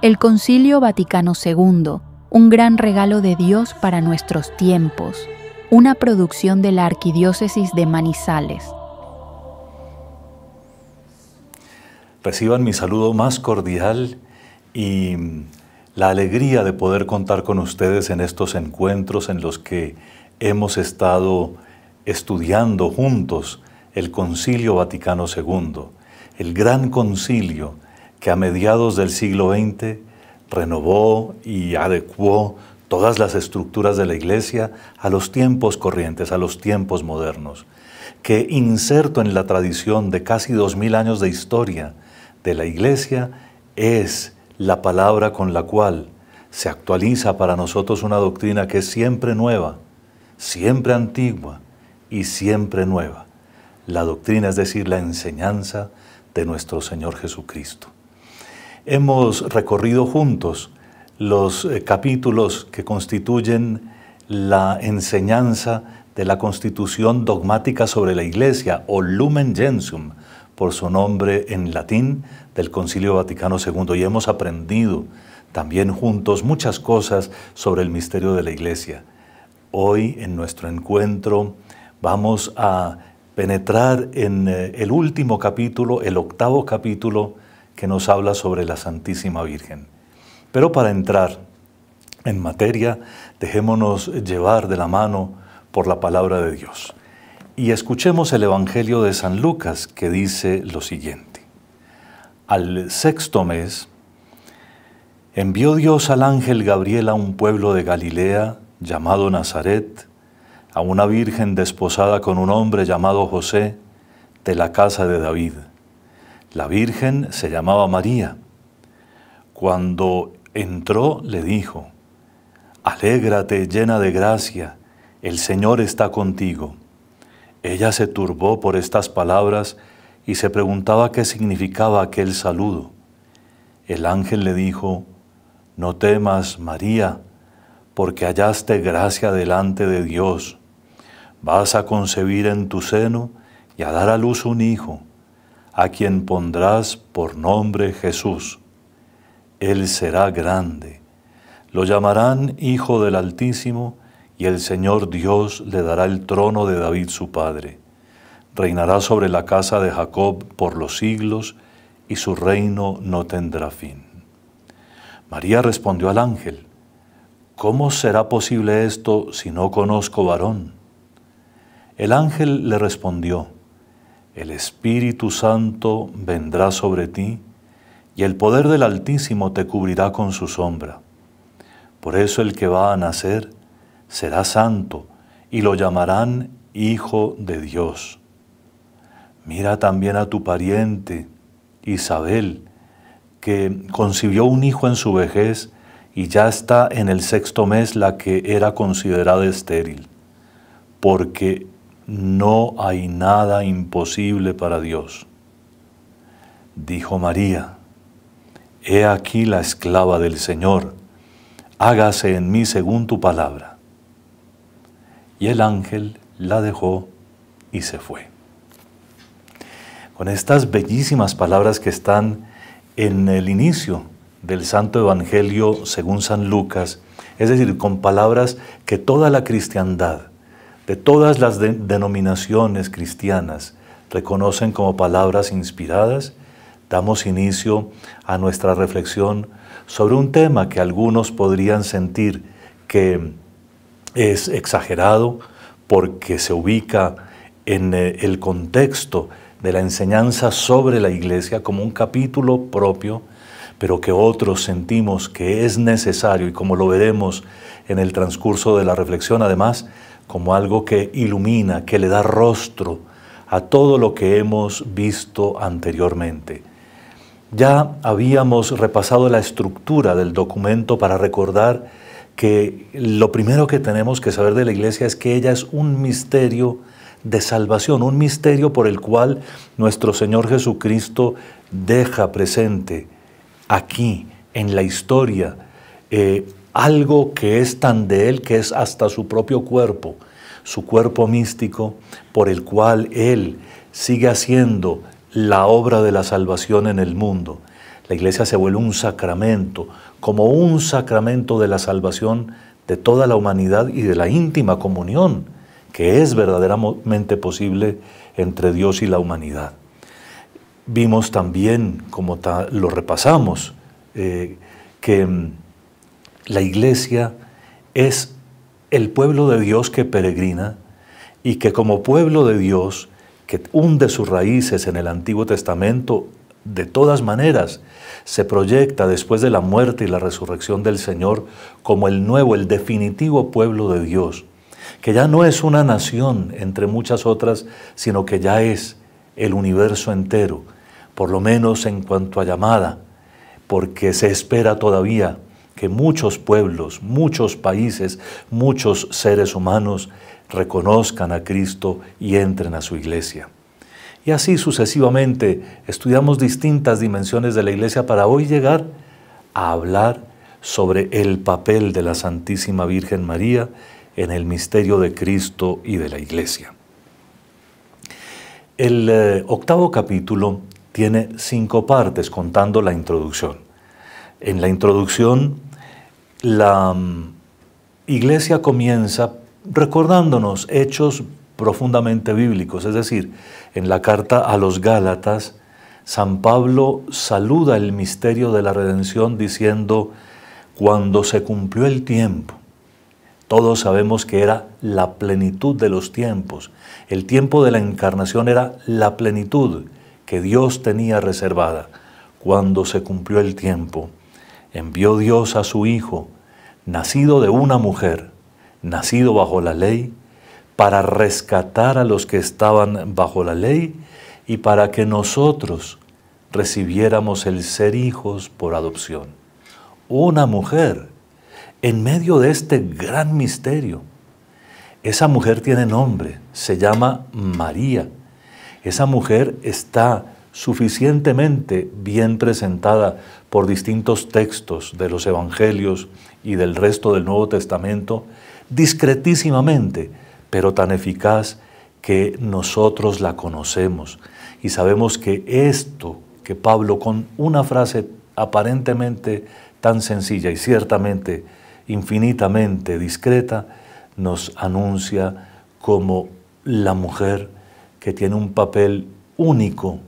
El Concilio Vaticano II, un gran regalo de Dios para nuestros tiempos, una producción de la Arquidiócesis de Manizales. Reciban mi saludo más cordial y la alegría de poder contar con ustedes en estos encuentros en los que hemos estado estudiando juntos el Concilio Vaticano II, el gran concilio que a mediados del siglo XX renovó y adecuó todas las estructuras de la Iglesia a los tiempos corrientes, a los tiempos modernos, que inserto en la tradición de casi 2000 años de historia de la Iglesia es la palabra con la cual se actualiza para nosotros una doctrina que es siempre nueva, siempre antigua y siempre nueva. La doctrina, es decir, la enseñanza de nuestro Señor Jesucristo. Hemos recorrido juntos los capítulos que constituyen la enseñanza de la Constitución dogmática sobre la Iglesia, o Lumen Gentium, por su nombre en latín, del Concilio Vaticano II, y hemos aprendido también juntos muchas cosas sobre el misterio de la Iglesia. Hoy, en nuestro encuentro, vamos a penetrar en el último capítulo, el 8º capítulo, que nos habla sobre la Santísima Virgen. Pero para entrar en materia, dejémonos llevar de la mano por la palabra de Dios. Y escuchemos el Evangelio de San Lucas, que dice lo siguiente. Al 6º mes, envió Dios al ángel Gabriel a un pueblo de Galilea llamado Nazaret, a una virgen desposada con un hombre llamado José, de la casa de David. La virgen se llamaba María. Cuando entró, le dijo: «Alégrate, llena de gracia, el Señor está contigo». Ella se turbó por estas palabras y se preguntaba qué significaba aquel saludo. El ángel le dijo: «No temas, María, porque hallaste gracia delante de Dios. Vas a concebir en tu seno y a dar a luz un hijo, a quien pondrás por nombre Jesús. Él será grande. Lo llamarán Hijo del Altísimo, y el Señor Dios le dará el trono de David su padre. Reinará sobre la casa de Jacob por los siglos, y su reino no tendrá fin». María respondió al ángel: «¿Cómo será posible esto si no conozco varón?». El ángel le respondió: «El Espíritu Santo vendrá sobre ti, y el poder del Altísimo te cubrirá con su sombra. Por eso el que va a nacer será santo, y lo llamarán Hijo de Dios. Mira también a tu pariente, Isabel, que concibió un hijo en su vejez, y ya está en el 6º mes la que era considerada estéril, porque no hay nada imposible para Dios». Dijo María: «He aquí la esclava del Señor, hágase en mí según tu palabra». Y el ángel la dejó y se fue. Con estas bellísimas palabras que están en el inicio del Santo Evangelio según San Lucas, es decir, con palabras que toda la cristiandad, de todas las denominaciones cristianas, reconocen como palabras inspiradas, damos inicio a nuestra reflexión sobre un tema que algunos podrían sentir que es exagerado porque se ubica en el contexto de la enseñanza sobre la Iglesia como un capítulo propio, pero que otros sentimos que es necesario, y como lo veremos en el transcurso de la reflexión, además, como algo que ilumina, que le da rostro a todo lo que hemos visto anteriormente. Ya habíamos repasado la estructura del documento para recordar que lo primero que tenemos que saber de la Iglesia es que ella es un misterio de salvación, un misterio por el cual nuestro Señor Jesucristo deja presente aquí, en la historia, algo que es tan de Él que es hasta su propio cuerpo, su cuerpo místico, por el cual Él sigue haciendo la obra de la salvación en el mundo, La iglesia se vuelve un sacramento, como un sacramento de la salvación de toda la humanidad y de la íntima comunión que es verdaderamente posible entre Dios y la humanidad. Vimos también, como lo repasamos, que la iglesia es el pueblo de Dios que peregrina y que como pueblo de Dios que hunde sus raíces en el Antiguo Testamento, de todas maneras se proyecta después de la muerte y la resurrección del Señor como el nuevo, el definitivo pueblo de Dios, que ya no es una nación entre muchas otras, sino que ya es el universo entero, por lo menos en cuanto a llamada, porque se espera todavía que muchos pueblos, muchos países, muchos seres humanos reconozcan a Cristo y entren a su iglesia. Y así sucesivamente estudiamos distintas dimensiones de la iglesia para hoy llegar a hablar sobre el papel de la Santísima Virgen María en el misterio de Cristo y de la iglesia. El octavo capítulo tiene 5 partes, contando la introducción. En la introducción, la iglesia comienza recordándonos hechos profundamente bíblicos, es decir, en la carta a los Gálatas, San Pablo saluda el misterio de la redención diciendo, cuando se cumplió el tiempo. Todos sabemos que era la plenitud de los tiempos. El tiempo de la encarnación era la plenitud que Dios tenía reservada. Cuando se cumplió el tiempo, envió Dios a su Hijo, nacido de una mujer, nacido bajo la ley, para rescatar a los que estaban bajo la ley y para que nosotros recibiéramos el ser hijos por adopción. Una mujer en medio de este gran misterio. Esa mujer tiene nombre, se llama María. Esa mujer está suficientemente bien presentada por distintos textos de los evangelios y del resto del Nuevo Testamento, discretísimamente, pero tan eficaz que nosotros la conocemos y sabemos que esto que Pablo con una frase aparentemente tan sencilla y ciertamente infinitamente discreta nos anuncia como la mujer que tiene un papel único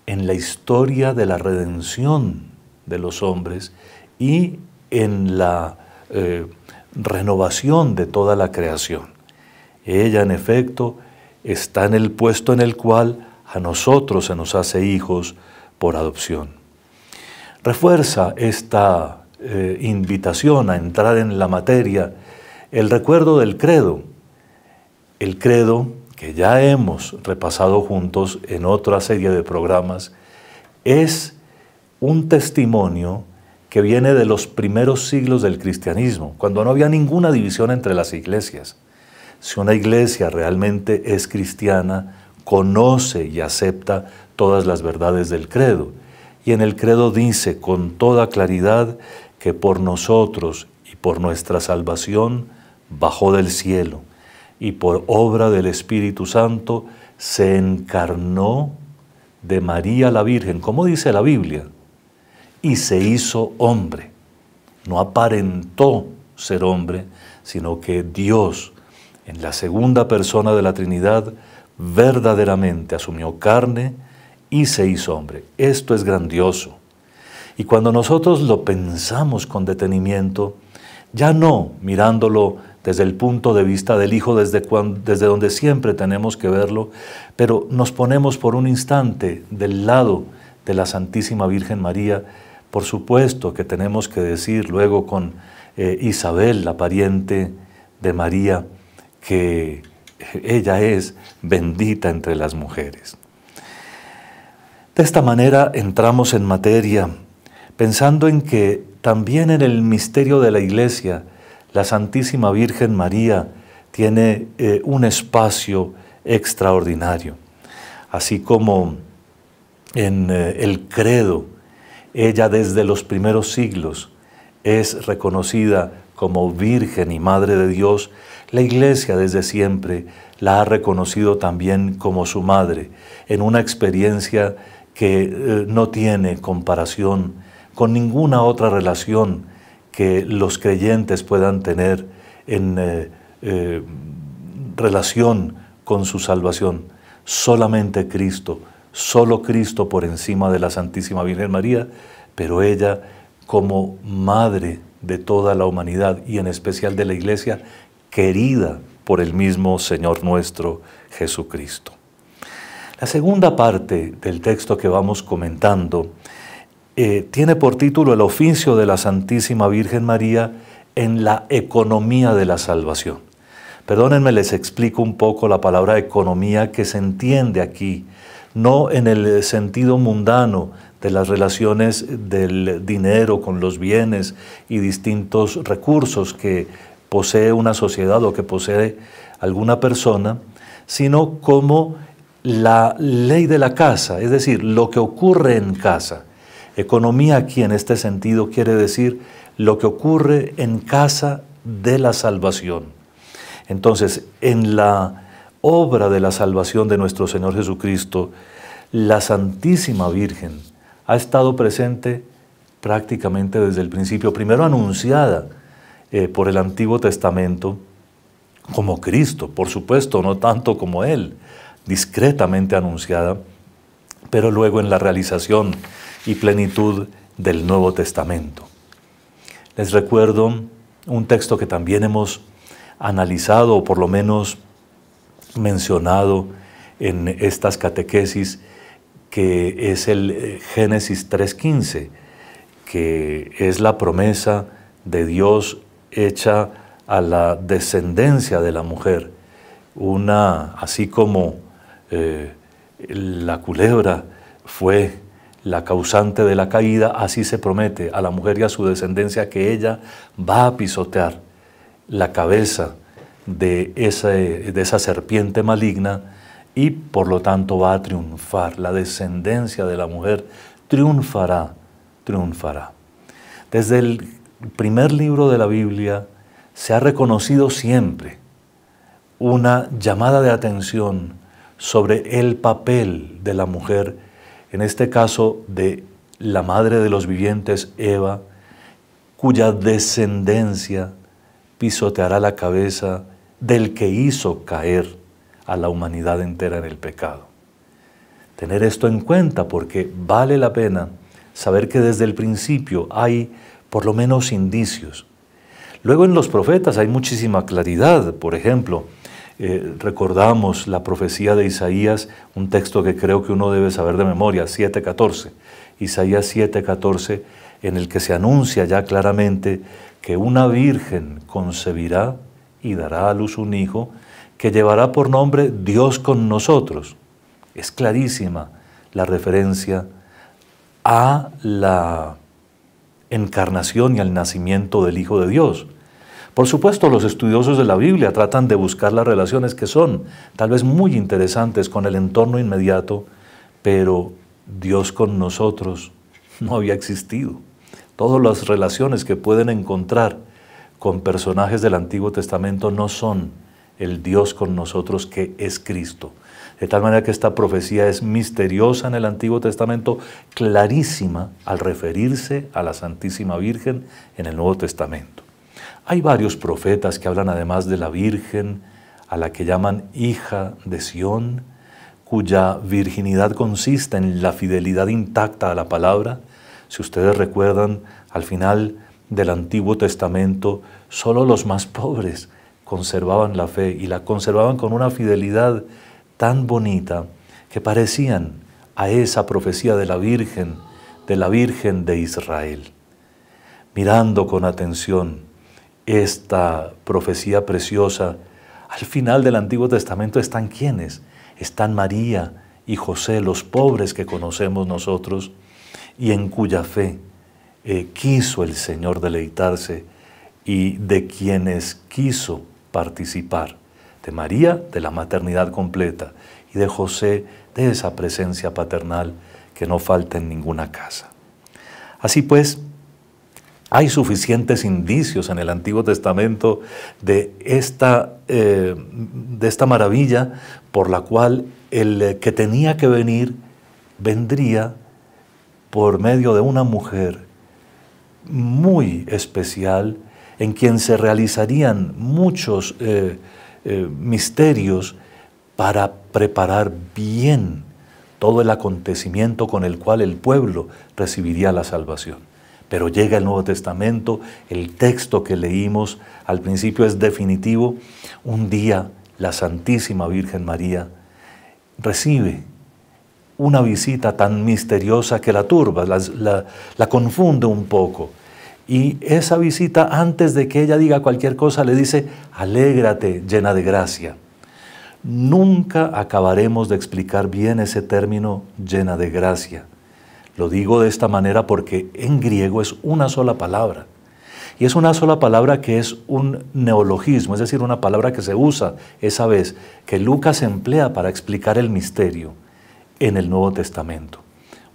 en la historia de la redención de los hombres y en la renovación de toda la creación. Ella, en efecto, está en el puesto en el cual a nosotros se nos hace hijos por adopción. Refuerza esta invitación a entrar en la materia el recuerdo del credo. El credo, que ya hemos repasado juntos en otra serie de programas, es un testimonio que viene de los primeros siglos del cristianismo, cuando no había ninguna división entre las iglesias. Si una iglesia realmente es cristiana, conoce y acepta todas las verdades del credo. Y en el credo dice con toda claridad que por nosotros y por nuestra salvación bajó del cielo y por obra del Espíritu Santo se encarnó de María la Virgen, como dice la Biblia, y se hizo hombre. No aparentó ser hombre, sino que Dios, en la segunda persona de la Trinidad, verdaderamente asumió carne y se hizo hombre. Esto es grandioso. Y cuando nosotros lo pensamos con detenimiento, ya no mirándolo desde el punto de vista del Hijo, desde donde siempre tenemos que verlo, pero nos ponemos por un instante del lado de la Santísima Virgen María. Por supuesto que tenemos que decir luego con Isabel, la pariente de María, que ella es bendita entre las mujeres. De esta manera entramos en materia, pensando en que también en el misterio de la Iglesia, la Santísima Virgen María tiene un espacio extraordinario. Así como en el credo, ella desde los primeros siglos es reconocida como Virgen y Madre de Dios, la Iglesia desde siempre la ha reconocido también como su madre, en una experiencia que no tiene comparación con ninguna otra relación que los creyentes puedan tener en relación con su salvación. Solamente Cristo, solo Cristo por encima de la Santísima Virgen María, pero ella como madre de toda la humanidad y en especial de la Iglesia, querida por el mismo Señor nuestro Jesucristo. La segunda parte del texto que vamos comentando tiene por título el oficio de la Santísima Virgen María en la economía de la salvación. Perdónenme, les explico un poco la palabra economía que se entiende aquí, no en el sentido mundano de las relaciones del dinero con los bienes y distintos recursos que posee una sociedad o que posee alguna persona, sino como la ley de la casa, es decir, lo que ocurre en casa. Economía aquí en este sentido quiere decir lo que ocurre en casa de la salvación. Entonces, en la obra de la salvación de nuestro Señor Jesucristo, la Santísima Virgen ha estado presente prácticamente desde el principio, primero anunciada por el Antiguo Testamento como Cristo, por supuesto, no tanto como Él, discretamente anunciada, pero luego en la realización y plenitud del Nuevo Testamento. Les recuerdo un texto que también hemos analizado, o por lo menos mencionado en estas catequesis, que es el Génesis 3:15, que es la promesa de Dios hecha a la descendencia de la mujer, así como la culebra fue la causante de la caída, así se promete a la mujer y a su descendencia que ella va a pisotear la cabeza de esa serpiente maligna y por lo tanto va a triunfar. La descendencia de la mujer triunfará. Desde el primer libro de la Biblia se ha reconocido siempre una llamada de atención sobre el papel de la mujer, en este caso de la madre de los vivientes, Eva, cuya descendencia pisoteará la cabeza del que hizo caer a la humanidad entera en el pecado. Tener esto en cuenta porque vale la pena saber que desde el principio hay por lo menos indicios. Luego en los profetas hay muchísima claridad. Por ejemplo, recordamos la profecía de Isaías, un texto que creo que uno debe saber de memoria, 7:14. Isaías 7:14, en el que se anuncia ya claramente que una virgen concebirá y dará a luz un hijo que llevará por nombre Dios con nosotros. Es clarísima la referencia a la encarnación y al nacimiento del Hijo de Dios. Por supuesto, los estudiosos de la Biblia tratan de buscar las relaciones que son tal vez muy interesantes con el entorno inmediato, pero Dios con nosotros no había existido. Todas las relaciones que pueden encontrar con personajes del Antiguo Testamento no son el Dios con nosotros que es Cristo. De tal manera que esta profecía es misteriosa en el Antiguo Testamento, clarísima al referirse a la Santísima Virgen en el Nuevo Testamento. Hay varios profetas que hablan además de la Virgen, a la que llaman hija de Sión, cuya virginidad consiste en la fidelidad intacta a la palabra. Si ustedes recuerdan, al final del Antiguo Testamento, solo los más pobres conservaban la fe y la conservaban con una fidelidad tan bonita que parecían a esa profecía de la Virgen de Israel. Mirando con atención esta profecía preciosa, al final del Antiguo Testamento están ¿quiénes? Están María y José, los pobres que conocemos nosotros, y en cuya fe quiso el Señor deleitarse y de quienes quiso participar. De María, de la maternidad completa, y de José, de esa presencia paternal que no falta en ninguna casa. Así pues, hay suficientes indicios en el Antiguo Testamento de esta maravilla por la cual el que tenía que venir vendría por medio de una mujer muy especial, en quien se realizarían muchos misterios para preparar bien todo el acontecimiento con el cual el pueblo recibiría la salvación. Pero llega el Nuevo Testamento, el texto que leímos al principio es definitivo. Un día la Santísima Virgen María recibe una visita tan misteriosa que la turba, la confunde un poco. Y esa visita, antes de que ella diga cualquier cosa, le dice: alégrate, llena de gracia. Nunca acabaremos de explicar bien ese término, llena de gracia. Lo digo de esta manera porque en griego es una sola palabra. Y es una sola palabra que es un neologismo, es decir, una palabra que se usa esa vez, que Lucas emplea para explicar el misterio en el Nuevo Testamento.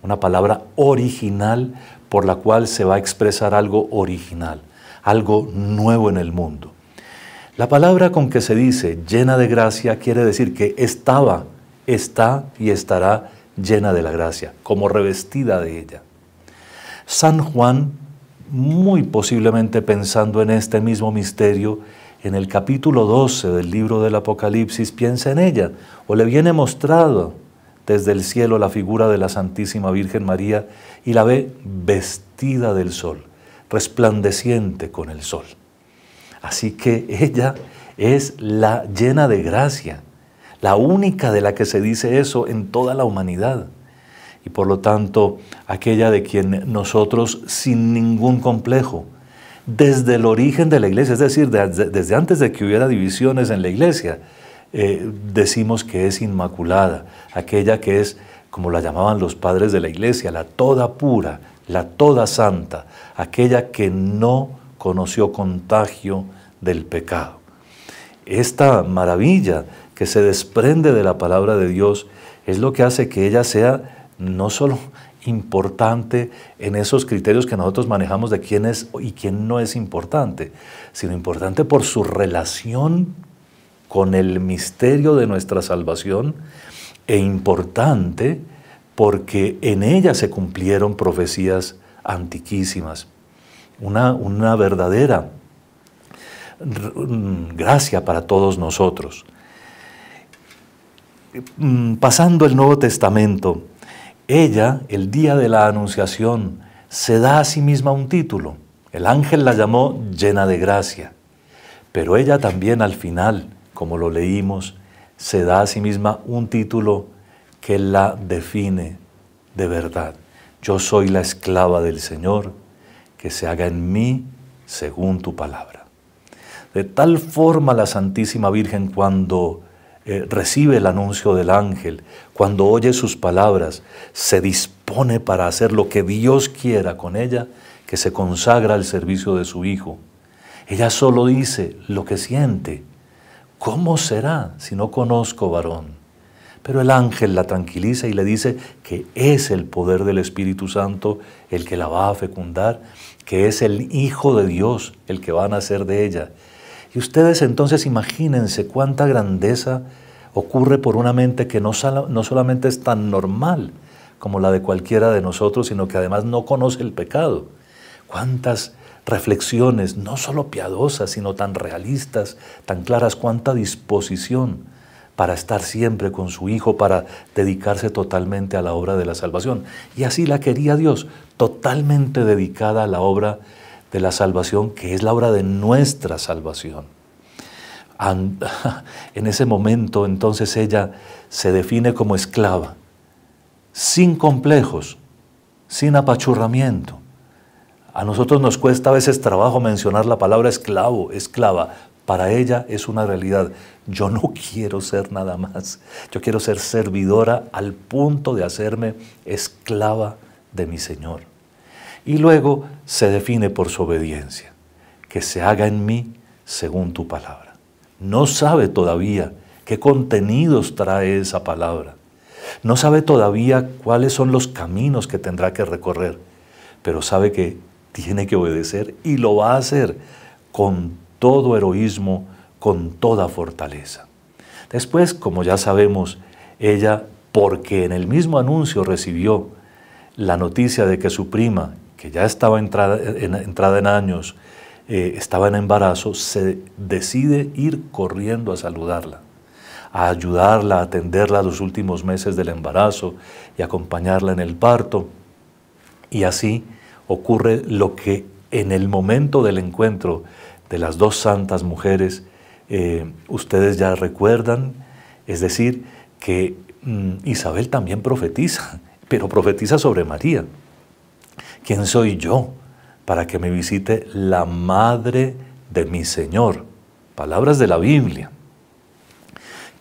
Una palabra original por la cual se va a expresar algo original, algo nuevo en el mundo. La palabra con que se dice llena de gracia quiere decir que estaba, está y estará llena de la gracia, como revestida de ella. San Juan, muy posiblemente pensando en este mismo misterio, en el capítulo 12 del libro del Apocalipsis piensa en ella, o le viene mostrado desde el cielo la figura de la Santísima Virgen María y la ve vestida del sol, resplandeciente con el sol. Así que ella es la llena de gracia, la única de la que se dice eso en toda la humanidad. Y por lo tanto, aquella de quien nosotros sin ningún complejo, desde el origen de la iglesia, es decir, desde antes de que hubiera divisiones en la iglesia, decimos que es inmaculada, aquella que es, como la llamaban los padres de la iglesia, la toda pura, la toda santa, aquella que no conoció contagio del pecado. Esta maravilla que se desprende de la palabra de Dios es lo que hace que ella sea no solo importante en esos criterios que nosotros manejamos de quién es y quién no es importante, sino importante por su relación con el misterio de nuestra salvación, e importante porque en ella se cumplieron profecías antiquísimas. Una verdadera gracia para todos nosotros. Pasando el Nuevo Testamento, ella, el día de la Anunciación, se da a sí misma un título. El ángel la llamó llena de gracia, pero ella también al final, como lo leímos, se da a sí misma un título que la define de verdad. Yo soy la esclava del Señor, que se haga en mí según tu palabra. De tal forma la Santísima Virgen, cuando recibe el anuncio del ángel, cuando oye sus palabras, se dispone para hacer lo que Dios quiera con ella, que se consagra al servicio de su Hijo. Ella solo dice lo que siente. ¿Cómo será si no conozco varón? Pero el ángel la tranquiliza y le dice que es el poder del Espíritu Santo el que la va a fecundar, que es el Hijo de Dios el que va a nacer de ella. Y ustedes entonces imagínense cuánta grandeza ocurre por una mente que no solamente es tan normal como la de cualquiera de nosotros, sino que además no conoce el pecado. Cuántas reflexiones, no solo piadosas, sino tan realistas, tan claras, cuánta disposición para estar siempre con su Hijo, para dedicarse totalmente a la obra de la salvación. Y así la quería Dios, totalmente dedicada a la obra de la salvación, que es la obra de nuestra salvación. En ese momento, entonces, ella se define como esclava, sin complejos, sin apachurramiento. A nosotros nos cuesta a veces trabajo mencionar la palabra esclavo, esclava. Para ella es una realidad. Yo no quiero ser nada más. Yo quiero ser servidora al punto de hacerme esclava de mi Señor. Y luego se define por su obediencia. Que se haga en mí según tu palabra. No sabe todavía qué contenidos trae esa palabra. No sabe todavía cuáles son los caminos que tendrá que recorrer. Pero sabe que tiene que obedecer y lo va a hacer con todo heroísmo, con toda fortaleza. Después, como ya sabemos, ella porque en el mismo anuncio recibió la noticia de que su prima, que ya estaba entrada en años, estaba en embarazo, se decide ir corriendo a saludarla, a ayudarla, a atenderla a los últimos meses del embarazo y acompañarla en el parto. Y así ocurre lo que en el momento del encuentro de las dos santas mujeres, ustedes ya recuerdan, es decir, que Isabel también profetiza, pero profetiza sobre María. ¿Quién soy yo para que me visite la madre de mi Señor? Palabras de la Biblia.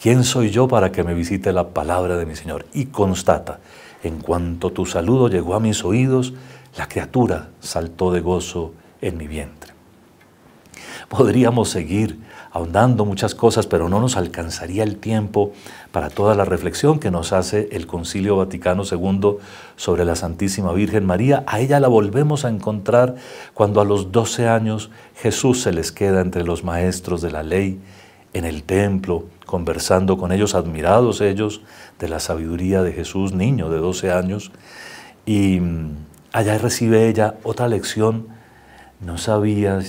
¿Quién soy yo para que me visite la palabra de mi Señor? Y constata, en cuanto tu saludo llegó a mis oídos, la criatura saltó de gozo en mi vientre. Podríamos seguir ahondando muchas cosas, pero no nos alcanzaría el tiempo para toda la reflexión que nos hace el Concilio Vaticano II sobre la Santísima Virgen María. A ella la volvemos a encontrar cuando a los 12 años Jesús se les queda entre los maestros de la ley en el templo, conversando con ellos, admirados ellos de la sabiduría de Jesús, niño de 12 años, y allá recibe ella otra lección. No sabían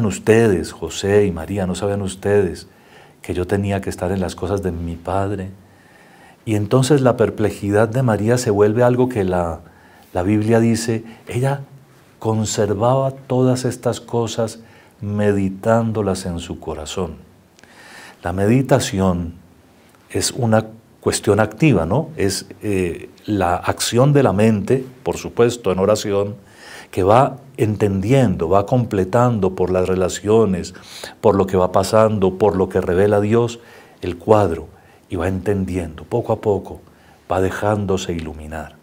ustedes, José y María, no sabían ustedes que yo tenía que estar en las cosas de mi Padre. Y entonces la perplejidad de María se vuelve algo que la Biblia dice, ella conservaba todas estas cosas meditándolas en su corazón. La meditación es una cuestión activa, ¿no? Es la acción de la mente, por supuesto, en oración, que va entendiendo, va completando por las relaciones, por lo que va pasando, por lo que revela Dios, el cuadro, y va entendiendo, poco a poco, va dejándose iluminar.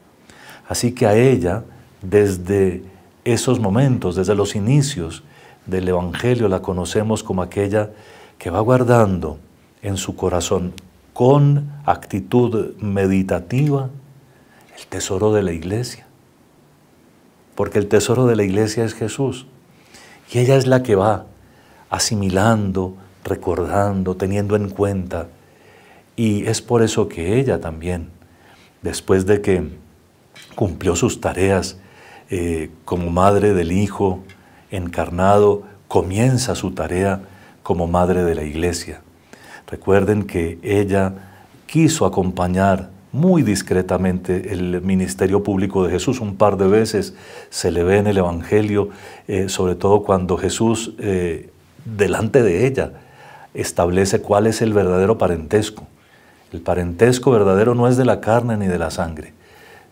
Así que a ella, desde esos momentos, desde los inicios del Evangelio, la conocemos como aquella que va guardando en su corazón, con actitud meditativa, el tesoro de la iglesia. Porque el tesoro de la iglesia es Jesús. Y ella es la que va asimilando, recordando, teniendo en cuenta. Y es por eso que ella también, después de que cumplió sus tareas como madre del Hijo encarnado, comienza su tarea como madre de la iglesia. Recuerden que ella quiso acompañar muy discretamente el ministerio público de Jesús. Un par de veces se le ve en el Evangelio, sobre todo cuando Jesús, delante de ella, establece cuál es el verdadero parentesco. El parentesco verdadero no es de la carne ni de la sangre.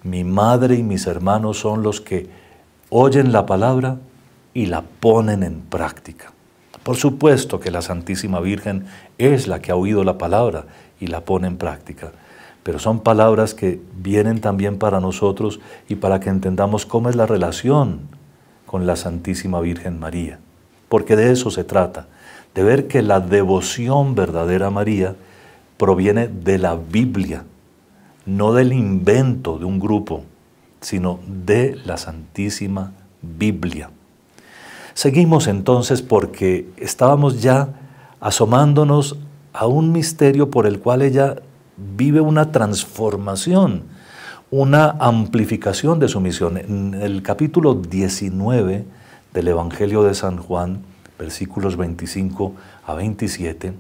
Mi madre y mis hermanos son los que oyen la palabra y la ponen en práctica. Por supuesto que la Santísima Virgen es la que ha oído la palabra y la pone en práctica. Pero son palabras que vienen también para nosotros y para que entendamos cómo es la relación con la Santísima Virgen María. Porque de eso se trata, de ver que la devoción verdadera a María proviene de la Biblia, no del invento de un grupo, sino de la Santísima Biblia. Seguimos entonces porque estábamos ya asomándonos a un misterio por el cual ella vive una transformación, una amplificación de su misión. En el capítulo 19 del Evangelio de San Juan, versículos 25 a 27,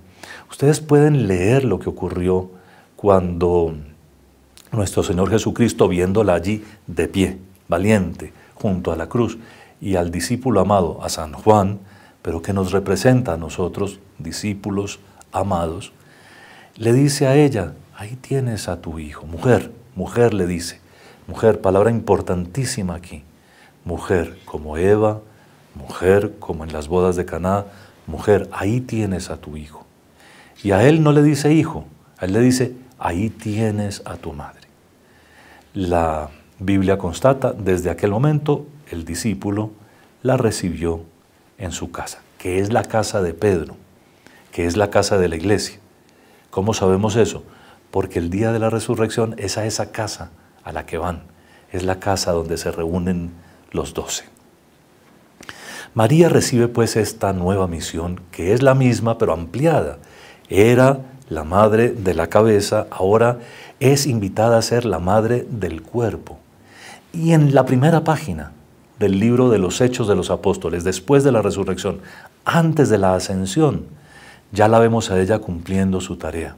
ustedes pueden leer lo que ocurrió cuando nuestro Señor Jesucristo, viéndola allí de pie, valiente, junto a la cruz, y al discípulo amado, a San Juan, pero que nos representa a nosotros, discípulos amados, le dice a ella, ahí tienes a tu hijo. Mujer le dice, mujer, palabra importantísima aquí, mujer como Eva, mujer como en las bodas de Caná, mujer, ahí tienes a tu hijo. Y a él no le dice hijo, a él le dice, ahí tienes a tu madre. La Biblia constata, desde aquel momento, el discípulo la recibió en su casa, que es la casa de Pedro, que es la casa de la iglesia. ¿Cómo sabemos eso? Porque el día de la resurrección es a esa casa a la que van, es la casa donde se reúnen los 12. María recibe pues esta nueva misión, que es la misma pero ampliada. Era la madre de la cabeza, ahora es invitada a ser la madre del cuerpo. Y en la primera página del libro de los Hechos de los Apóstoles, después de la resurrección, antes de la ascensión, ya la vemos a ella cumpliendo su tarea.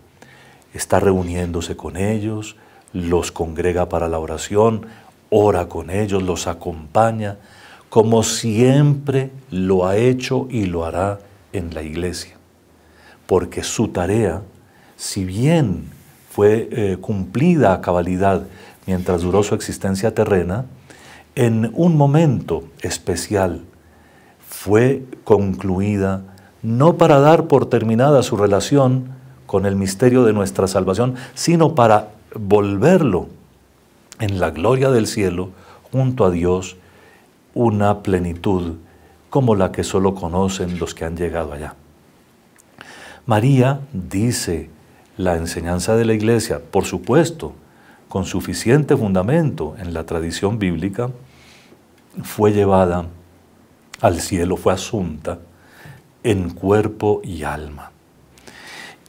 Está reuniéndose con ellos, los congrega para la oración, ora con ellos, los acompaña, como siempre lo ha hecho y lo hará en la iglesia. Porque su tarea, si bien fue cumplida a cabalidad mientras duró su existencia terrena, en un momento especial fue concluida, no para dar por terminada su relación con el misterio de nuestra salvación, sino para volverlo en la gloria del cielo junto a Dios, una plenitud como la que solo conocen los que han llegado allá. María, dice la enseñanza de la Iglesia, por supuesto, con suficiente fundamento en la tradición bíblica, fue llevada al cielo, fue asunta en cuerpo y alma.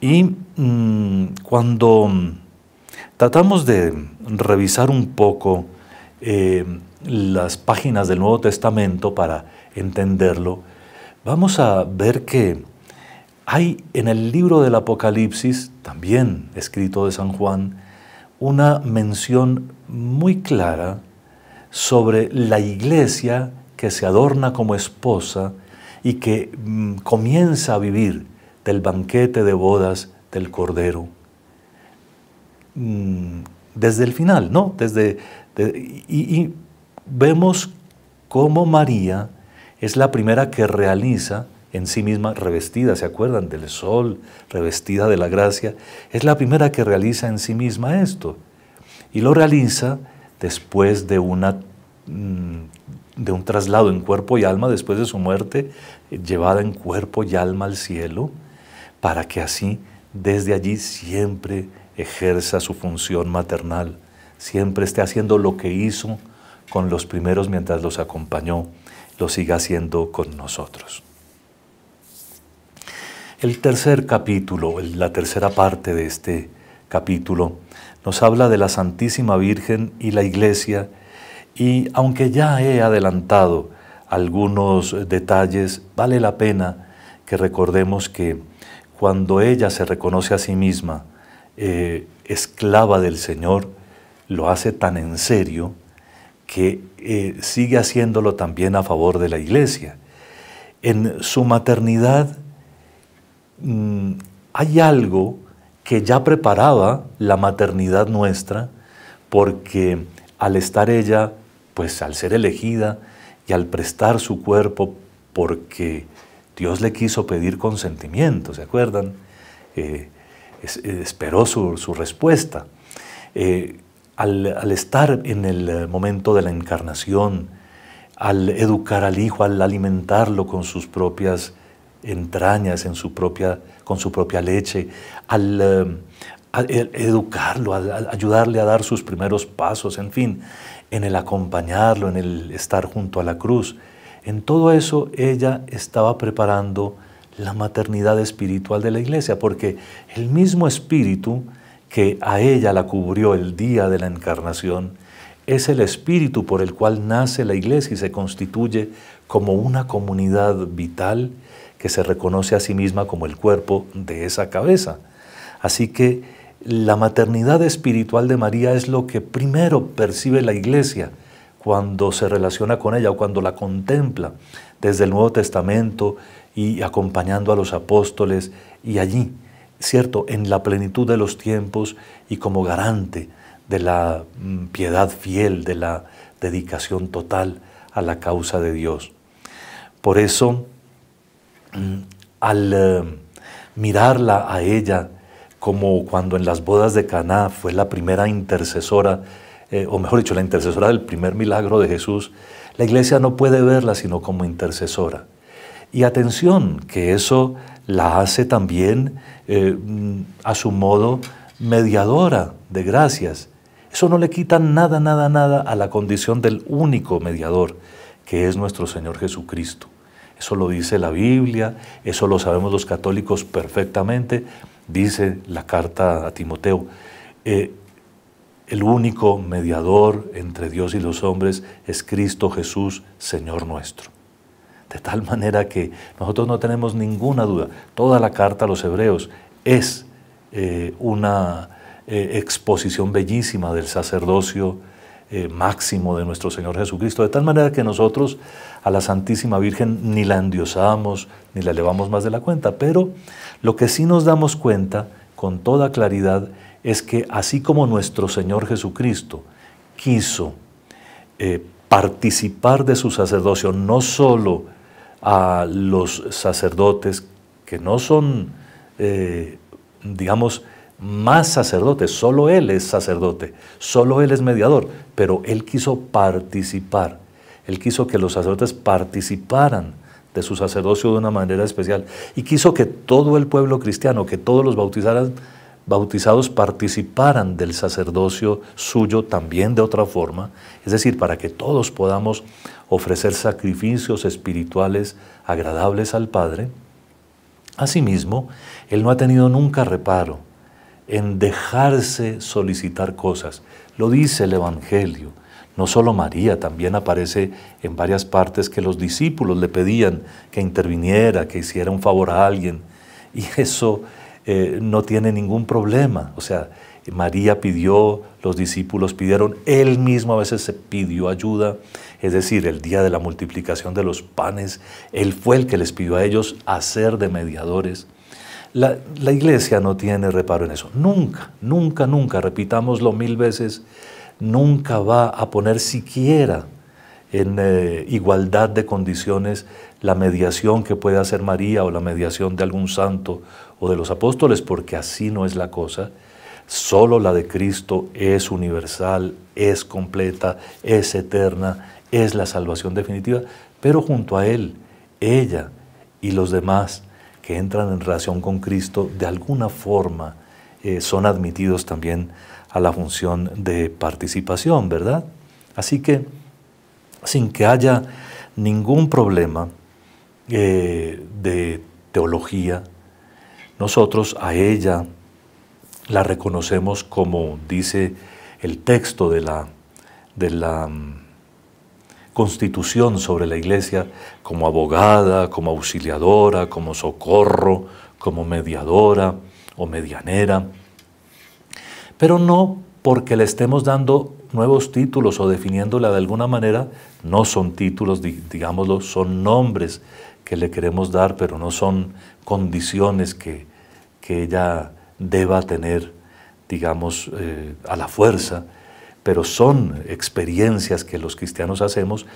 Y cuando tratamos de revisar un poco las páginas del Nuevo Testamento para entenderlo, vamos a ver que hay en el libro del Apocalipsis, también escrito de San Juan, una mención muy clara sobre la iglesia que se adorna como esposa y que comienza a vivir del banquete de bodas del Cordero. Desde el final, ¿no? Y vemos cómo María es la primera que realiza en sí misma, revestida, ¿se acuerdan? Del sol, revestida de la gracia, es la primera que realiza en sí misma esto. Y lo realiza después de un traslado en cuerpo y alma, después de su muerte, llevada en cuerpo y alma al cielo, para que así, desde allí, siempre ejerza su función maternal, siempre esté haciendo lo que hizo con los primeros mientras los acompañó, lo siga haciendo con nosotros. El tercer capítulo, la tercera parte de este capítulo, nos habla de la Santísima Virgen y la Iglesia, y aunque ya he adelantado algunos detalles, vale la pena que recordemos que cuando ella se reconoce a sí misma esclava del Señor, lo hace tan en serio que sigue haciéndolo también a favor de la Iglesia. En su maternidad hay algo que ya preparaba la maternidad nuestra, porque al estar ella, pues al ser elegida y al prestar su cuerpo, porque Dios le quiso pedir consentimiento, ¿se acuerdan? Esperó su respuesta. Al estar en el momento de la encarnación, al educar al Hijo, al alimentarlo con sus propias entrañas, con su propia leche, al educarlo, al ayudarle a dar sus primeros pasos, en fin, en el acompañarlo, en el estar junto a la cruz. En todo eso ella estaba preparando la maternidad espiritual de la Iglesia, porque el mismo Espíritu que a ella la cubrió el día de la encarnación es el Espíritu por el cual nace la Iglesia y se constituye como una comunidad vital que se reconoce a sí misma como el cuerpo de esa cabeza. Así que la maternidad espiritual de María es lo que primero percibe la Iglesia cuando se relaciona con ella o cuando la contempla desde el Nuevo Testamento y acompañando a los apóstoles y allí, ¿cierto?, en la plenitud de los tiempos y como garante de la piedad fiel, de la dedicación total a la causa de Dios. Por eso, al mirarla a ella como cuando en las bodas de Caná fue la primera intercesora, o mejor dicho, la intercesora del primer milagro de Jesús, la Iglesia no puede verla sino como intercesora. Y atención, que eso la hace también a su modo mediadora de gracias. Eso no le quita nada, nada, nada a la condición del único mediador, que es nuestro Señor Jesucristo. Eso lo dice la Biblia, eso lo sabemos los católicos perfectamente, dice la carta a Timoteo, el único mediador entre Dios y los hombres es Cristo Jesús, Señor nuestro. De tal manera que nosotros no tenemos ninguna duda. Toda la carta a los hebreos es una exposición bellísima del sacerdocio máximo de nuestro Señor Jesucristo. De tal manera que nosotros a la Santísima Virgen ni la endiosamos, ni la elevamos más de la cuenta. Pero lo que sí nos damos cuenta con toda claridad es que así como nuestro Señor Jesucristo quiso participar de su sacerdocio, no solo a los sacerdotes que no son, digamos, más sacerdotes, solo Él es sacerdote, solo Él es mediador, pero Él quiso participar, Él quiso que los sacerdotes participaran de su sacerdocio de una manera especial y quiso que todo el pueblo cristiano, que todos los bautizados participaran del sacerdocio suyo también de otra forma, es decir, para que todos podamos ofrecer sacrificios espirituales agradables al Padre. Asimismo, Él no ha tenido nunca reparo en dejarse solicitar cosas. Lo dice el Evangelio. No solo María, también aparece en varias partes que los discípulos le pedían que interviniera, que hiciera un favor a alguien. Y eso no tiene ningún problema. O sea, María pidió, los discípulos pidieron, Él mismo a veces se pidió ayuda. Es decir, el día de la multiplicación de los panes, Él fue el que les pidió a ellos hacer de mediadores. La Iglesia no tiene reparo en eso. Nunca, nunca, nunca, repitámoslo 1000 veces, nunca va a poner siquiera en igualdad de condiciones la mediación que puede hacer María o la mediación de algún santo o de los apóstoles, porque así no es la cosa. Solo la de Cristo es universal, es completa, es eterna, es la salvación definitiva, pero junto a Él, ella y los demás que entran en relación con Cristo, de alguna forma son admitidos también a la función de participación, ¿verdad? Así que, sin que haya ningún problema de teología, nosotros a ella la reconocemos como dice el texto de la Constitución sobre la Iglesia, como abogada, como auxiliadora, como socorro, como mediadora o medianera, pero no porque le estemos dando nuevos títulos o definiéndola de alguna manera. No son títulos, digámoslo, son nombres que le queremos dar, pero no son condiciones que ella deba tener, digamos, a la fuerza, pero son experiencias que los cristianos hacemos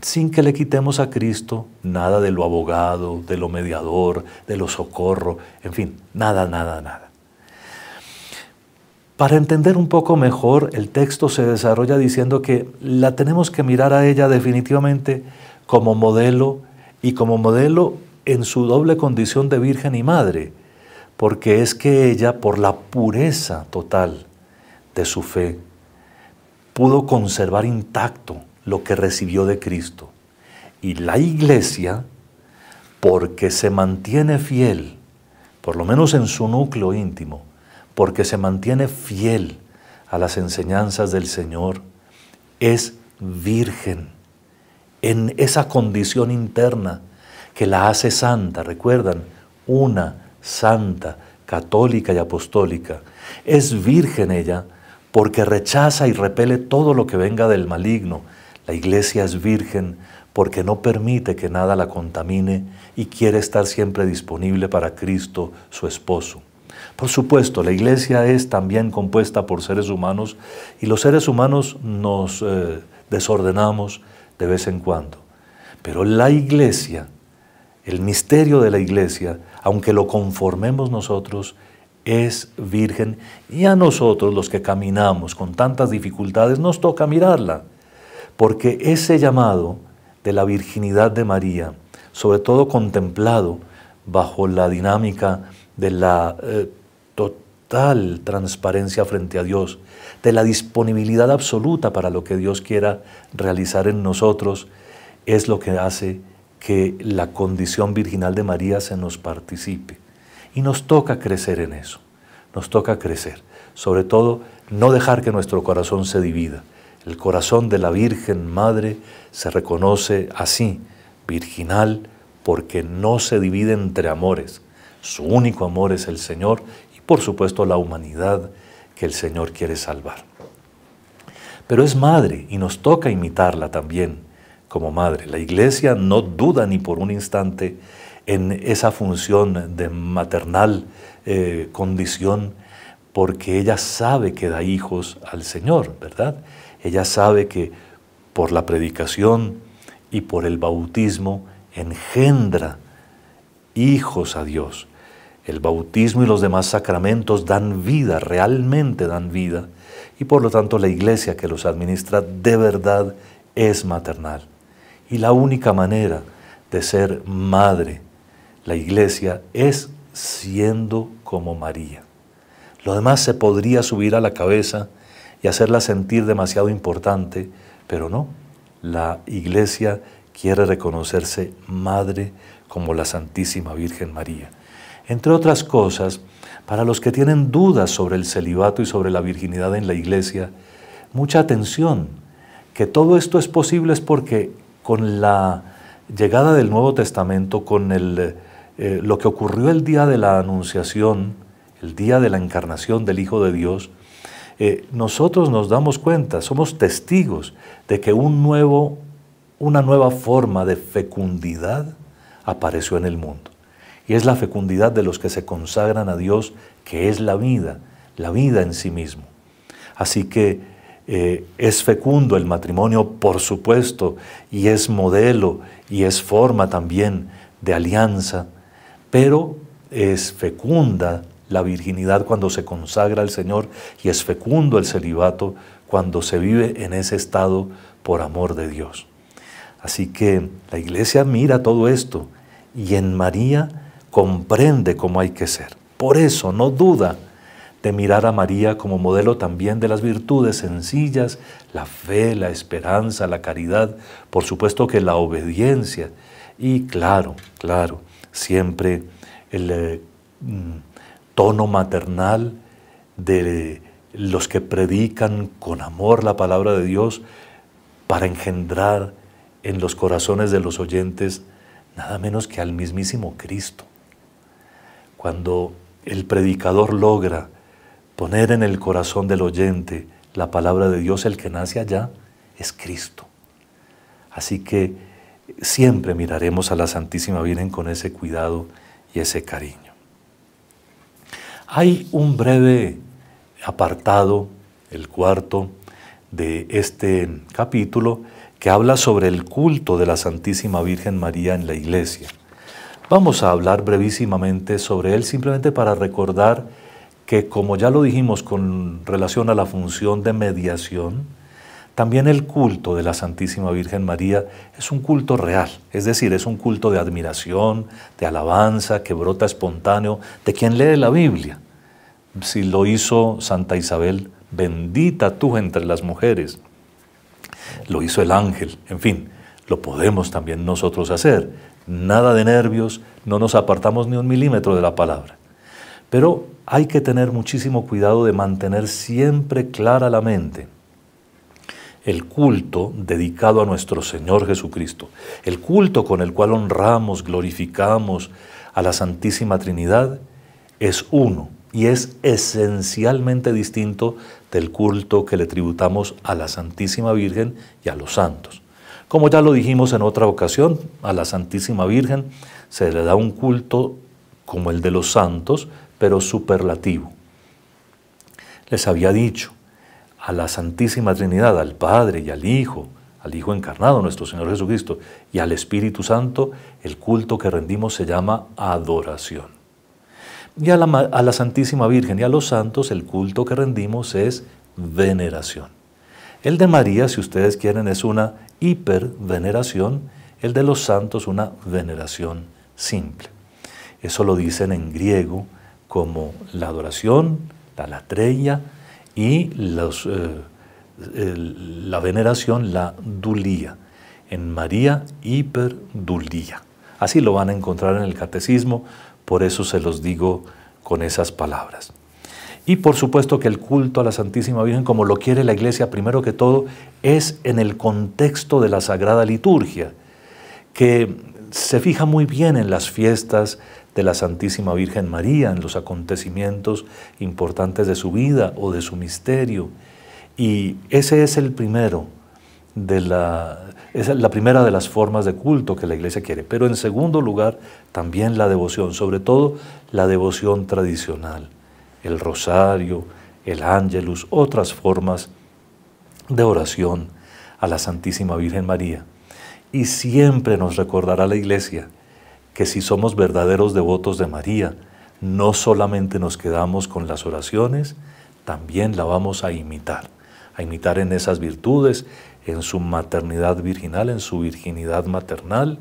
sin que le quitemos a Cristo nada de lo abogado, de lo mediador, de lo socorro, en fin, nada, nada, nada. Para entender un poco mejor, el texto se desarrolla diciendo que la tenemos que mirar a ella definitivamente como modelo, y como modelo en su doble condición de virgen y madre, porque es que ella, por la pureza total de su fe, pudo conservar intacto lo que recibió de Cristo. Y la Iglesia, porque se mantiene fiel, por lo menos en su núcleo íntimo, porque se mantiene fiel a las enseñanzas del Señor, es virgen en esa condición interna que la hace santa. Recuerdan, una, santa, católica y apostólica. Es virgen ella porque rechaza y repele todo lo que venga del maligno. La Iglesia es virgen porque no permite que nada la contamine y quiere estar siempre disponible para Cristo, su esposo. Por supuesto, la Iglesia es también compuesta por seres humanos y los seres humanos nos desordenamos de vez en cuando. Pero la Iglesia, el misterio de la Iglesia, aunque lo conformemos nosotros, es virgen, y a nosotros los que caminamos con tantas dificultades nos toca mirarla, porque ese llamado de la virginidad de María, sobre todo contemplado bajo la dinámica de la total transparencia frente a Dios, de la disponibilidad absoluta para lo que Dios quiera realizar en nosotros, es lo que hace que la condición virginal de María se nos participe. Y nos toca crecer en eso, nos toca crecer. Sobre todo, no dejar que nuestro corazón se divida. El corazón de la Virgen Madre se reconoce así, virginal, porque no se divide entre amores. Su único amor es el Señor y por supuesto la humanidad que el Señor quiere salvar. Pero es madre y nos toca imitarla también como madre. La Iglesia no duda ni por un instante en esa función de maternal condición, porque ella sabe que da hijos al Señor, ¿verdad? Ella sabe que por la predicación y por el bautismo engendra hijos a Dios. El bautismo y los demás sacramentos dan vida, realmente dan vida, y por lo tanto la Iglesia que los administra de verdad es maternal. Y la única manera de ser madre, la Iglesia, es siendo como María. Lo demás se podría subir a la cabeza y hacerla sentir demasiado importante, pero no. La Iglesia quiere reconocerse madre como la Santísima Virgen María. Entre otras cosas, para los que tienen dudas sobre el celibato y sobre la virginidad en la Iglesia, mucha atención, que todo esto es posible es porque con la llegada del Nuevo Testamento, con lo que ocurrió el día de la Anunciación, el día de la encarnación del Hijo de Dios, nosotros nos damos cuenta, somos testigos de que una nueva forma de fecundidad apareció en el mundo. Y es la fecundidad de los que se consagran a Dios, que es la vida en sí mismo. Así que es fecundo el matrimonio, por supuesto, y es modelo y es forma también de alianza, pero es fecunda la virginidad cuando se consagra al Señor y es fecundo el celibato cuando se vive en ese estado por amor de Dios. Así que la Iglesia mira todo esto y en María comprende cómo hay que ser. Por eso no duda de mirar a María como modelo también de las virtudes sencillas, la fe, la esperanza, la caridad, por supuesto que la obediencia y claro, siempre el tono maternal de los que predican con amor la palabra de Dios para engendrar en los corazones de los oyentes nada menos que al mismísimo Cristo. Cuando el predicador logra poner en el corazón del oyente la palabra de Dios, el que nace allá es Cristo. Así que siempre miraremos a la Santísima Virgen con ese cuidado y ese cariño. Hay un breve apartado, el cuarto, de este capítulo, que habla sobre el culto de la Santísima Virgen María en la Iglesia. Vamos a hablar brevísimamente sobre él, simplemente para recordar que, como ya lo dijimos con relación a la función de mediación, también el culto de la Santísima Virgen María es un culto real, es decir, es un culto de admiración, de alabanza, que brota espontáneo de quien lee la Biblia. Si lo hizo Santa Isabel, bendita tú entre las mujeres, lo hizo el ángel, en fin, lo podemos también nosotros hacer. Nada de nervios, no nos apartamos ni un milímetro de la palabra. Pero hay que tener muchísimo cuidado de mantener siempre clara la mente el culto dedicado a nuestro Señor Jesucristo, el culto con el cual honramos, glorificamos a la Santísima Trinidad, es uno y es esencialmente distinto del culto que le tributamos a la Santísima Virgen y a los santos. Como ya lo dijimos en otra ocasión, a la Santísima Virgen se le da un culto como el de los santos, pero superlativo. Les había dicho, a la Santísima Trinidad, al Padre y al Hijo encarnado, nuestro Señor Jesucristo, y al Espíritu Santo, el culto que rendimos se llama adoración. Y a la Santísima Virgen y a los santos, el culto que rendimos es veneración. El de María, si ustedes quieren, es una hiperveneración, el de los santos una veneración simple. Eso lo dicen en griego como la adoración, la latreia y la veneración, la dulía. En María, hiperdulía. Así lo van a encontrar en el catecismo por eso se los digo con esas palabras. Y por supuesto que el culto a la Santísima Virgen, como lo quiere la Iglesia, primero que todo, es en el contexto de la Sagrada Liturgia, que se fija muy bien en las fiestas de la Santísima Virgen María, en los acontecimientos importantes de su vida o de su misterio. Y ese es el primero esa es la primera de las formas de culto que la Iglesia quiere. Pero en segundo lugar, también la devoción, sobre todo la devoción tradicional, el rosario, el ángelus, otras formas de oración a la Santísima Virgen María. Y siempre nos recordará la Iglesia que si somos verdaderos devotos de María, no solamente nos quedamos con las oraciones, también la vamos a imitar en esas virtudes, en su maternidad virginal, en su virginidad maternal,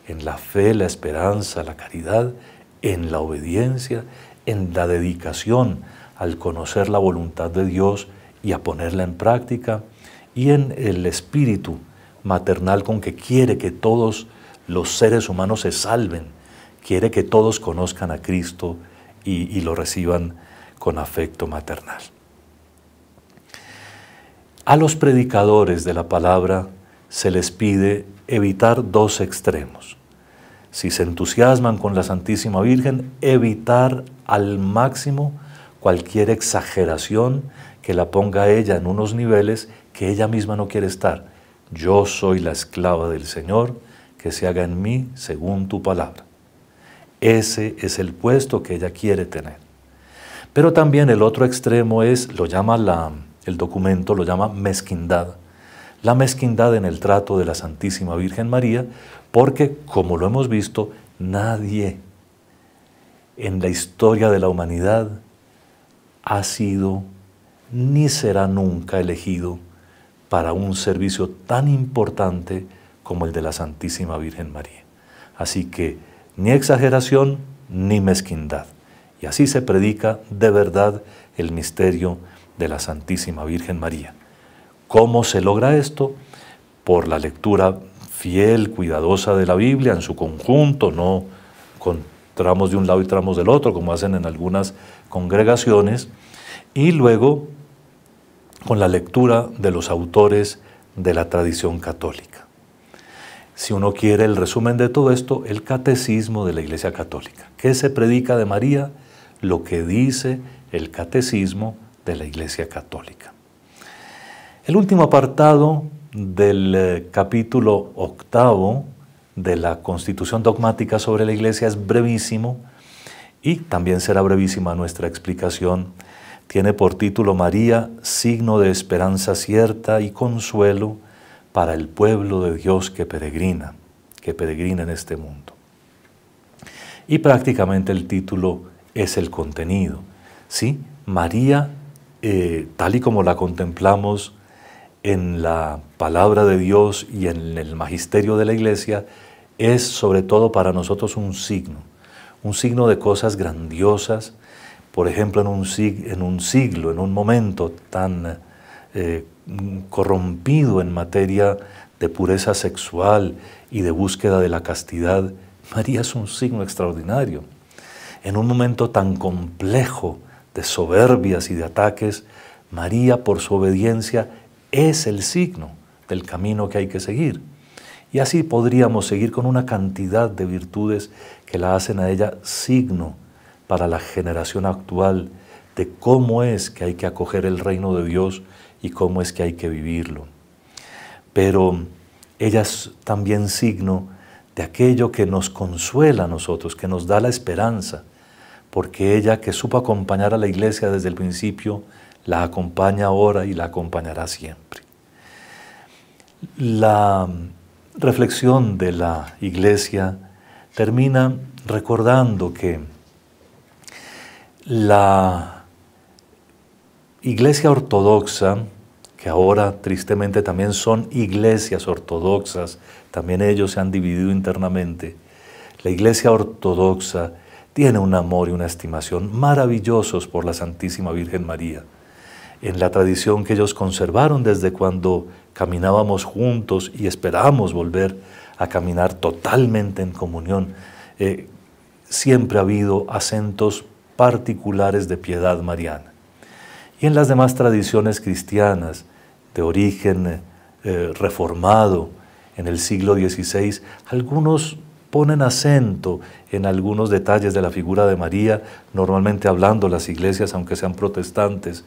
en la fe, la esperanza, la caridad, en la obediencia, en la dedicación al conocer la voluntad de Dios y a ponerla en práctica, y en el espíritu maternal con que quiere que todos los seres humanos se salven, quiere que todos conozcan a Cristo y lo reciban con afecto maternal. A los predicadores de la palabra se les pide evitar dos extremos. Si se entusiasman con la Santísima Virgen, evitar al máximo cualquier exageración que la ponga a ella en unos niveles que ella misma no quiere estar. Yo soy la esclava del Señor, que se haga en mí según tu palabra. Ese es el puesto que ella quiere tener. Pero también el otro extremo es, el documento lo llama mezquindad. La mezquindad en el trato de la Santísima Virgen María, porque, como lo hemos visto, nadie en la historia de la humanidad ha sido ni será nunca elegido para un servicio tan importante como el de la Santísima Virgen María. Así que ni exageración ni mezquindad. Y así se predica de verdad el misterio de la Santísima Virgen María. ¿Cómo se logra esto? Por la lectura fiel, cuidadosa de la Biblia en su conjunto, no con tramos de un lado y tramos del otro, como hacen en algunas congregaciones, y luego con la lectura de los autores de la tradición católica. Si uno quiere el resumen de todo esto, el catecismo de la Iglesia Católica. ¿Qué se predica de María? Lo que dice el catecismo de la Iglesia Católica. El último apartado del capítulo 8 de la Constitución Dogmática sobre la Iglesia es brevísimo y también será brevísima nuestra explicación. Tiene por título María, signo de esperanza cierta y consuelo para el pueblo de Dios que peregrina en este mundo. Y prácticamente el título es el contenido. ¿Sí? María, tal y como la contemplamos en la palabra de Dios y en el magisterio de la Iglesia, es sobre todo para nosotros un signo de cosas grandiosas. Por ejemplo, en un momento tan corrompido en materia de pureza sexual y de búsqueda de la castidad, María es un signo extraordinario. En un momento tan complejo de soberbias y de ataques, María, por su obediencia, es el signo del camino que hay que seguir. Y así podríamos seguir con una cantidad de virtudes que la hacen a ella signo para la generación actual de cómo es que hay que acoger el reino de Dios y cómo es que hay que vivirlo. Pero ella es también signo de aquello que nos consuela a nosotros, que nos da la esperanza, porque ella, que supo acompañar a la Iglesia desde el principio, la acompaña ahora y la acompañará siempre. La reflexión de la Iglesia termina recordando que la Iglesia ortodoxa, que ahora tristemente también son iglesias ortodoxas, también ellos se han dividido internamente, la Iglesia ortodoxa tiene un amor y una estimación maravillosos por la Santísima Virgen María. En la tradición que ellos conservaron desde cuando caminábamos juntos y esperábamos volver a caminar totalmente en comunión, siempre ha habido acentos particulares de piedad mariana. Y en las demás tradiciones cristianas de origen reformado en el siglo XVI, algunos ponen acento en algunos detalles de la figura de María, normalmente hablando las iglesias, aunque sean protestantes,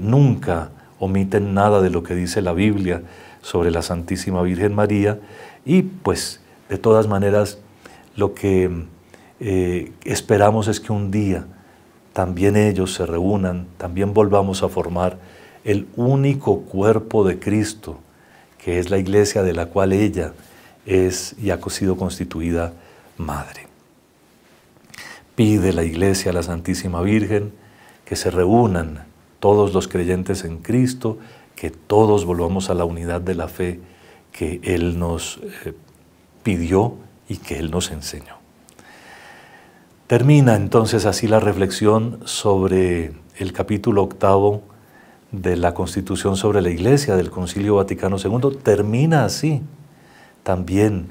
nunca omiten nada de lo que dice la Biblia sobre la Santísima Virgen María, y pues de todas maneras lo que esperamos es que un día también ellos se reúnan, también volvamos a formar el único cuerpo de Cristo, que es la iglesia de la cual ella es y ha sido constituida madre. Pide la iglesia a la Santísima Virgen que se reúnan todos los creyentes en Cristo, que todos volvamos a la unidad de la fe que Él nos pidió y que Él nos enseñó. Termina entonces así la reflexión sobre el capítulo 8 de la Constitución sobre la Iglesia del Concilio Vaticano II. Termina así también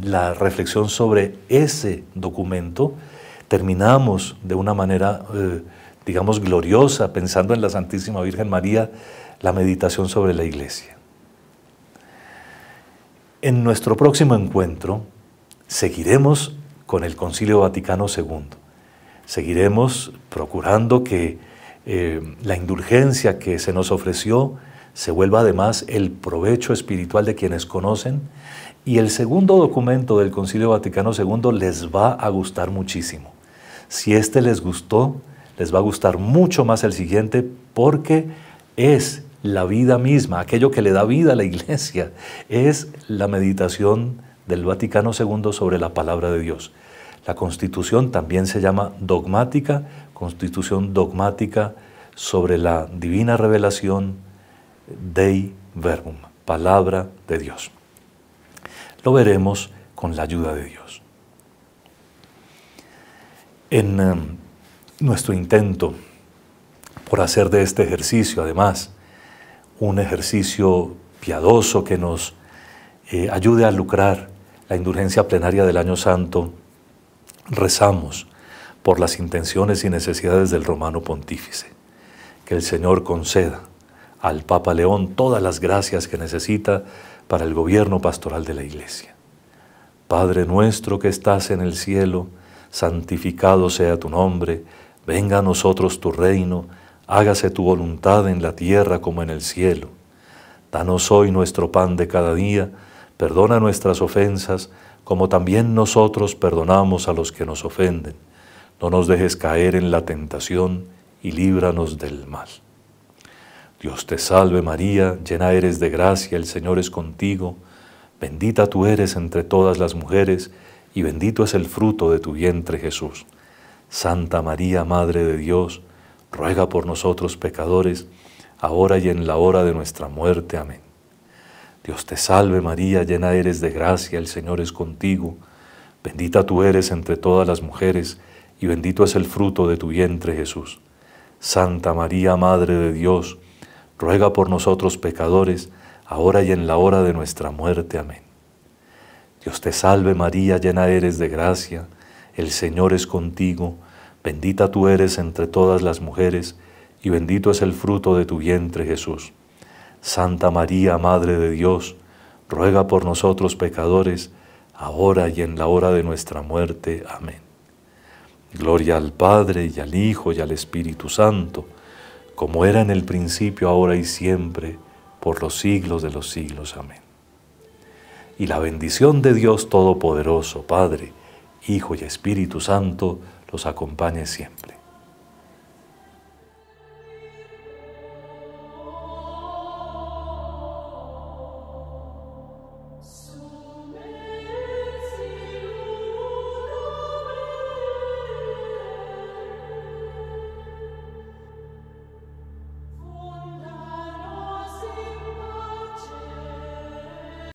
la reflexión sobre ese documento. Terminamos de una manera, digamos, gloriosa, pensando en la Santísima Virgen María, la meditación sobre la Iglesia. En nuestro próximo encuentro seguiremos con el Concilio Vaticano II. Seguiremos procurando que la indulgencia que se nos ofreció se vuelva además el provecho espiritual de quienes conocen, y el segundo documento del Concilio Vaticano II les va a gustar muchísimo. Si este les gustó, les va a gustar mucho más el siguiente, porque es la vida misma, aquello que le da vida a la Iglesia, es la meditación del Vaticano II sobre la palabra de Dios. La Constitución también se llama dogmática, Constitución dogmática sobre la divina revelación Dei Verbum, palabra de Dios. Lo veremos con la ayuda de Dios. En nuestro intento por hacer de este ejercicio, además, un ejercicio piadoso que nos ayude a lucrar la indulgencia plenaria del Año Santo, rezamos por las intenciones y necesidades del Romano Pontífice. Que el Señor conceda al Papa León todas las gracias que necesita para el gobierno pastoral de la Iglesia. Padre nuestro que estás en el cielo, santificado sea tu nombre, venga a nosotros tu reino, hágase tu voluntad en la tierra como en el cielo. Danos hoy nuestro pan de cada día, perdona nuestras ofensas, como también nosotros perdonamos a los que nos ofenden. No nos dejes caer en la tentación y líbranos del mal. Dios te salve María, llena eres de gracia, el Señor es contigo. Bendita tú eres entre todas las mujeres, y bendito es el fruto de tu vientre Jesús. Santa María, Madre de Dios, ruega por nosotros pecadores, ahora y en la hora de nuestra muerte. Amén. Dios te salve María, llena eres de gracia, el Señor es contigo. Bendita tú eres entre todas las mujeres, y bendito es el fruto de tu vientre Jesús. Santa María, Madre de Dios, ruega por nosotros pecadores, ahora y en la hora de nuestra muerte. Amén. Dios te salve María, llena eres de gracia, el Señor es contigo. Bendita tú eres entre todas las mujeres, y bendito es el fruto de tu vientre Jesús. Santa María, Madre de Dios, ruega por nosotros pecadores, ahora y en la hora de nuestra muerte. Amén. Gloria al Padre, y al Hijo, y al Espíritu Santo, como era en el principio, ahora y siempre, por los siglos de los siglos. Amén. Y la bendición de Dios Todopoderoso, Padre, Hijo y Espíritu Santo, los acompañe siempre.